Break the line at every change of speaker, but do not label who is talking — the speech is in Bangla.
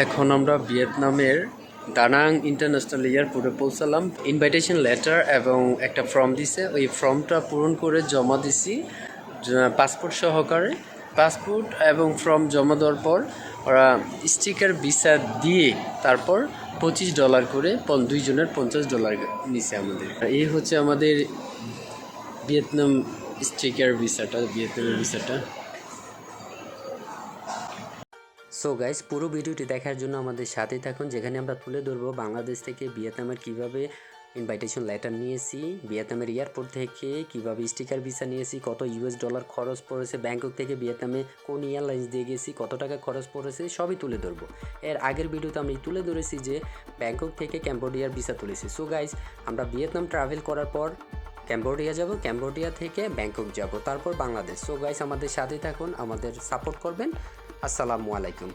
এখন আমরা ভিয়েতনামের দানাং ইন্টারন্যাশনাল এয়ারপোর্টে পৌঁছালাম। ইনভাইটেশন লেটার এবং একটা ফর্ম দিছে, ওই ফর্মটা পূরণ করে জমা দিছি পাসপোর্ট সহকারে। পাসপোর্ট এবং ফর্ম জমা দেওয়ার পর ওরা স্টিকার ভিসা দিয়ে তারপর $25 করে দুইজনের $50 নিছে আমাদের। এই হচ্ছে আমাদের ভিয়েতনাম স্টিকার ভিয়েতনামের ভিসাটা। সো গাইস, পুরো ভিডিওটি দেখার জন্য আমাদের সাথেই থাকুন, যেখানে আমরা তুলে ধরবো বাংলাদেশ থেকে ভিয়েতনামের কিভাবে ইনভাইটেশন লেটার নিয়েছি, ভিয়েতনামের এয়ারপোর্ট থেকে কিভাবে স্টিকার ভিসা নিয়েছি, কত $US খরচ পড়েছে, ব্যাংকক থেকে ভিয়েতনামে কোন এয়ারলাইন্স দিয়ে গেছি, কত টাকা খরচ পড়েছে, সবই তুলে ধরবো। এর আগের ভিডিওতে আমি তুলে ধরেছি যে ব্যাংকক থেকে ক্যাম্বোডিয়ার ভিসা তুলেছি। সো গাইস, আমরা ভিয়েতনাম ট্রাভেল করার পর ক্যাম্বোডিয়া যাব, ক্যাম্বোডিয়া থেকে ব্যাংকক যাব, তারপর বাংলাদেশ। সো গাইস, আমাদের সাথেই থাকুন, আমাদের সাপোর্ট করবেন। আসসালামু আলাইকুম।